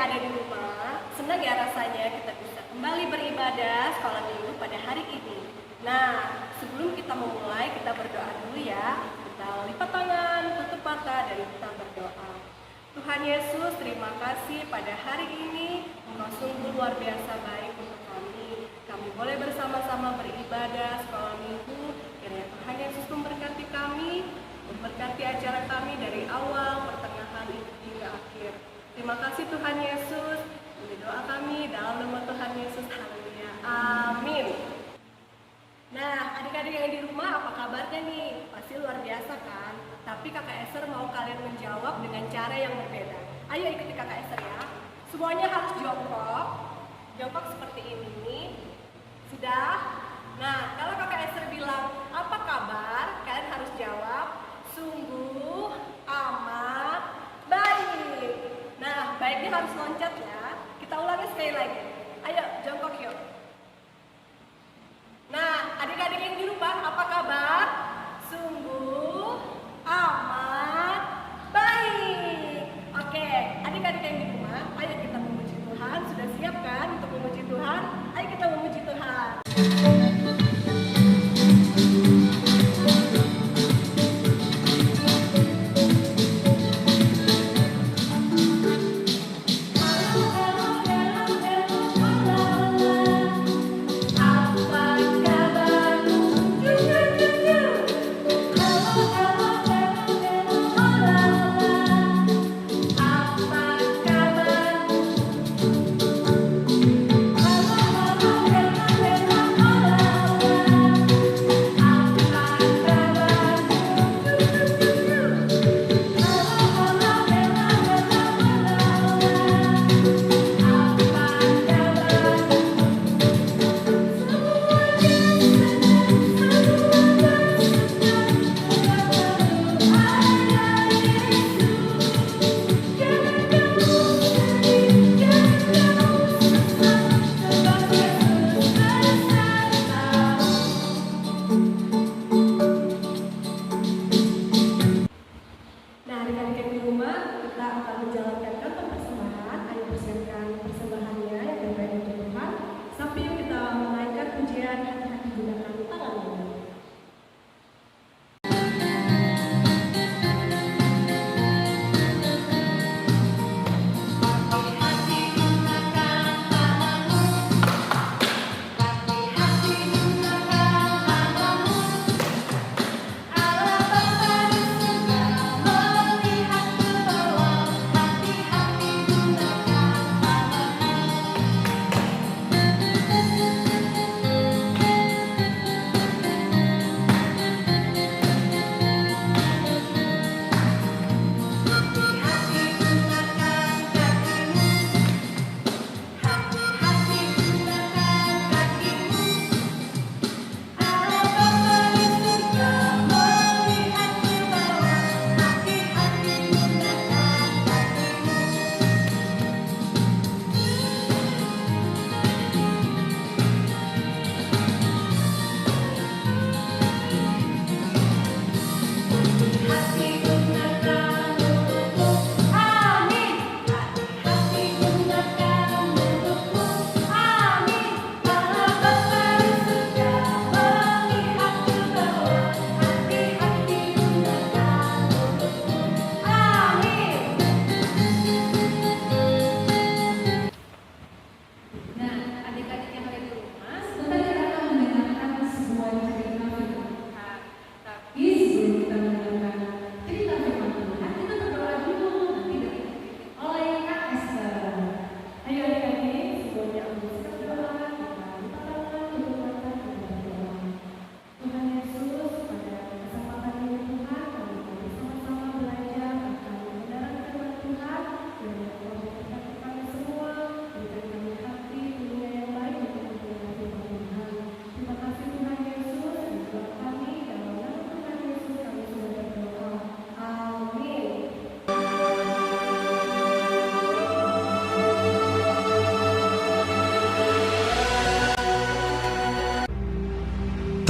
ada di rumah, senang ya rasanya kita bisa kembali beribadah sekolah minggu pada hari ini. Nah, sebelum kita memulai, kita berdoa dulu ya. Kita lipat tangan, tutup mata, dan kita berdoa. Tuhan Yesus, terima kasih pada hari ini Engkau sungguh luar biasa baik untuk kami. Kami boleh bersama-sama beribadah sekolah minggu. Kiranya Tuhan Yesus memberkati kami, memberkati acara kami dari awal, pertengahan, hingga akhir. Terima kasih Tuhan Yesus. Ini doa kami dalam nama Tuhan Yesus. Haleluya. Amin. Nah, adik-adik yang di rumah, apa kabarnya nih? Pasti luar biasa kan? Tapi Kakak Esther mau kalian menjawab dengan cara yang berbeda. Ayo ikuti Kakak Esther ya. Semuanya harus jongkok. Jongkok seperti ini nih. Sudah? Nah, kalau Kakak Esther bilang, apa kabar? Kalian harus jawab, sungguh amat baik. Nah, baiknya harus loncat ya. Kita ulangi sekali lagi. Ayo, jongkok yuk. Nah, adik-adik yang di rumah, apa kabar? Sungguh amat baik. Oke, adik-adik yang di rumah, ayo kita memuji Tuhan. Sudah siap kan untuk memuji Tuhan? Ayo kita memuji Tuhan.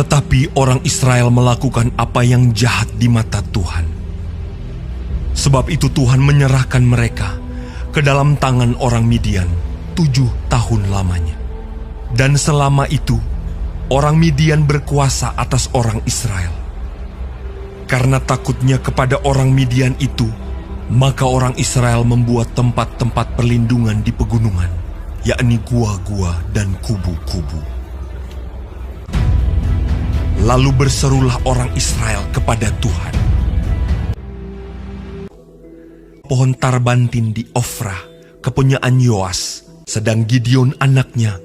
Tetapi orang Israel melakukan apa yang jahat di mata Tuhan. Sebab itu Tuhan menyerahkan mereka ke dalam tangan orang Midian 7 tahun lamanya. Dan selama itu, orang Midian berkuasa atas orang Israel. Karena takutnya kepada orang Midian itu, maka orang Israel membuat tempat-tempat perlindungan di pegunungan, yakni gua-gua dan kubu-kubu. Lalu berserulah orang Israel kepada Tuhan. Pohon tarbantin di Ofra, kepunyaan Yoas, sedang Gideon anaknya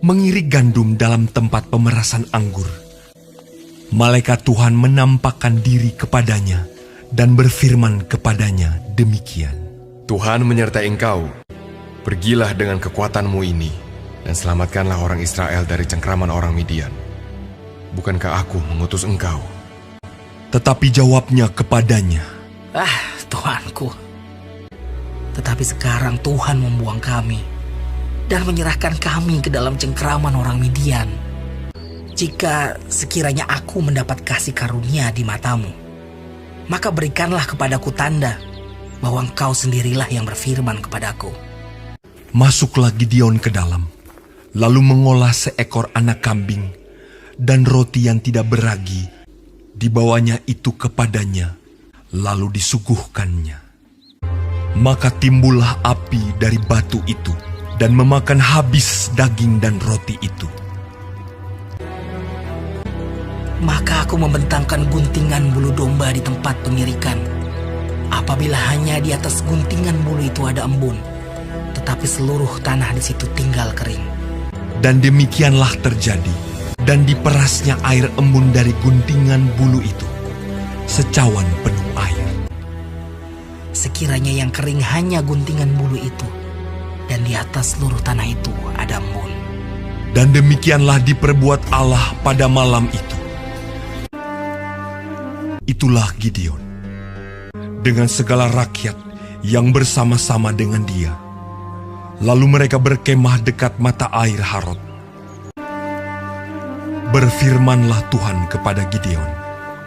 mengirik gandum dalam tempat pemerasan anggur. Malaikat Tuhan menampakkan diri kepadanya dan berfirman kepadanya demikian. Tuhan menyertai engkau. Pergilah dengan kekuatanmu ini dan selamatkanlah orang Israel dari cengkraman orang Midian. Bukankah aku mengutus engkau? Tetapi jawabnya kepadanya, Tuhanku. Tetapi sekarang Tuhan membuang kami dan menyerahkan kami ke dalam cengkraman orang Midian. Jika sekiranya aku mendapat kasih karunia di matamu, maka berikanlah kepadaku tanda bahwa engkau sendirilah yang berfirman kepadaku. Masuklah Gideon ke dalam, lalu mengolah seekor anak kambing dan roti yang tidak beragi, dibawanya itu kepadanya, lalu disuguhkannya. Maka timbullah api dari batu itu dan memakan habis daging dan roti itu. Maka aku membentangkan guntingan bulu domba di tempat pengirikan. Apabila hanya di atas guntingan bulu itu ada embun, tetapi seluruh tanah di situ tinggal kering. Dan demikianlah terjadi. Dan diperasnya air embun dari guntingan bulu itu, secawan penuh air. Sekiranya yang kering hanya guntingan bulu itu, dan di atas seluruh tanah itu ada embun. Dan demikianlah diperbuat Allah pada malam itu. Itulah Gideon, dengan segala rakyat yang bersama-sama dengan dia. Lalu mereka berkemah dekat mata air Harod. Berfirmanlah Tuhan kepada Gideon,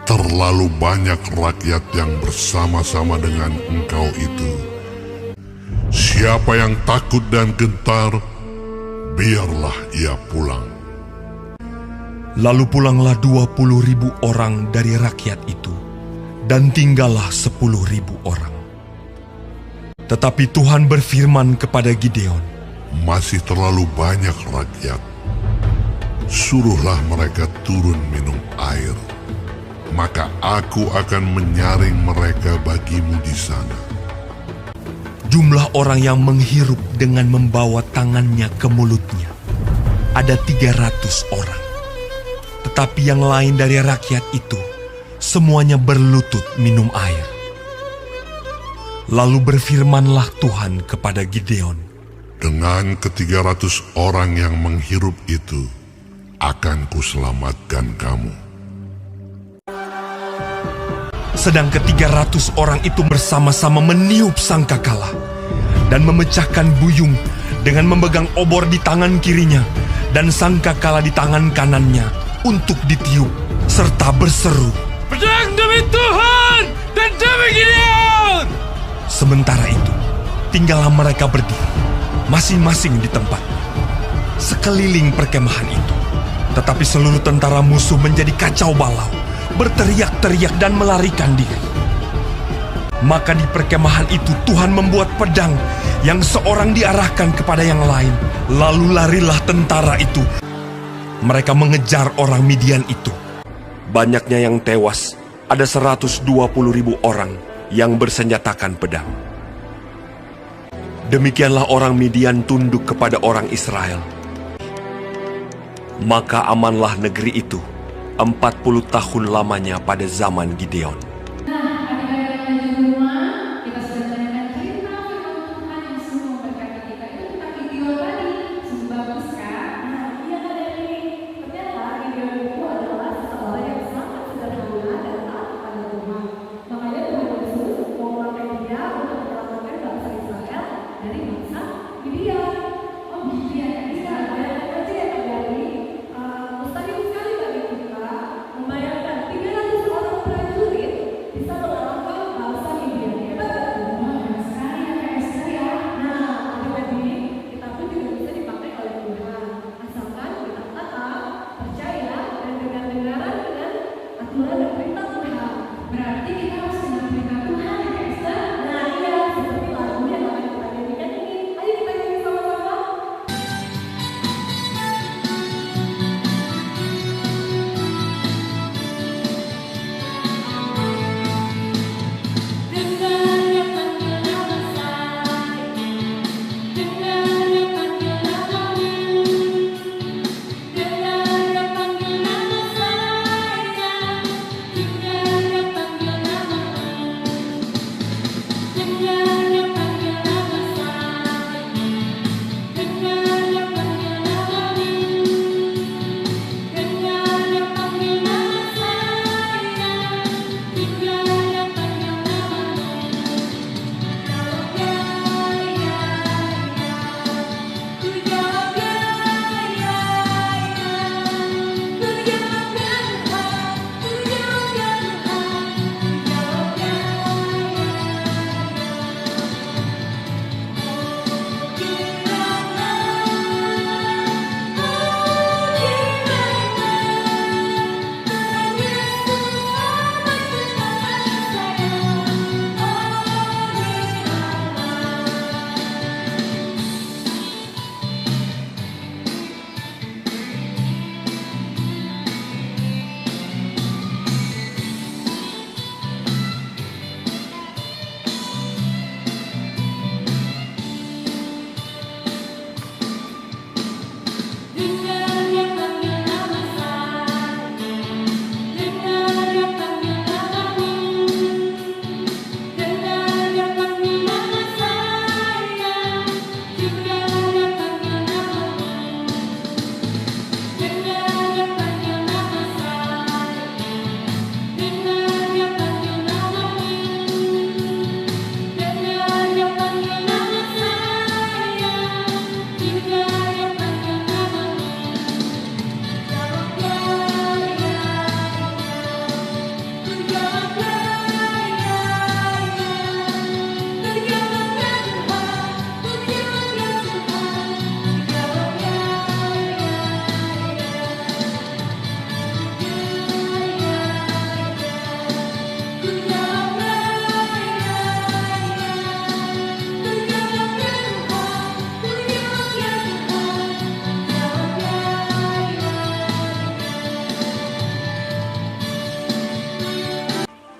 terlalu banyak rakyat yang bersama-sama dengan engkau itu. Siapa yang takut dan gentar, biarlah ia pulang. Lalu pulanglah 20.000 orang dari rakyat itu, dan tinggallah 10.000 orang. Tetapi Tuhan berfirman kepada Gideon, masih terlalu banyak rakyat. Suruhlah mereka turun minum air, maka aku akan menyaring mereka bagimu di sana. Jumlah orang yang menghirup dengan membawa tangannya ke mulutnya ada 300 orang. Tetapi yang lain dari rakyat itu semuanya berlutut minum air. Lalu berfirmanlah Tuhan kepada Gideon, dengan ke-300 orang yang menghirup itu, akan kuselamatkan kamu. Sedang ke-300 orang itu bersama-sama meniup sangkakala dan memecahkan buyung dengan memegang obor di tangan kirinya dan sangkakala di tangan kanannya untuk ditiup serta berseru, Pedang demi Tuhan dan demi Gideon! Sementara itu, tinggallah mereka berdiri, masing-masing di tempatnya, sekeliling perkemahan itu. Tetapi seluruh tentara musuh menjadi kacau balau, berteriak-teriak dan melarikan diri. Maka di perkemahan itu Tuhan membuat pedang yang seorang diarahkan kepada yang lain. Lalu larilah tentara itu. Mereka mengejar orang Midian itu. Banyaknya yang tewas, ada 120.000 orang yang bersenjatakan pedang. Demikianlah orang Midian tunduk kepada orang Israel. Maka amanlah negeri itu 40 tahun lamanya pada zaman Gideon. Mustahil sekali bagi kita membayangkan 300 orang prajurit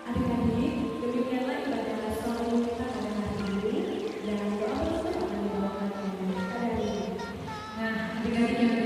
Adik-adik, demikianlah ibadah sholat kita pada hari ini dan doa bersama akan dibawakan oleh Ustaz Dari. Nah, adik-adik yang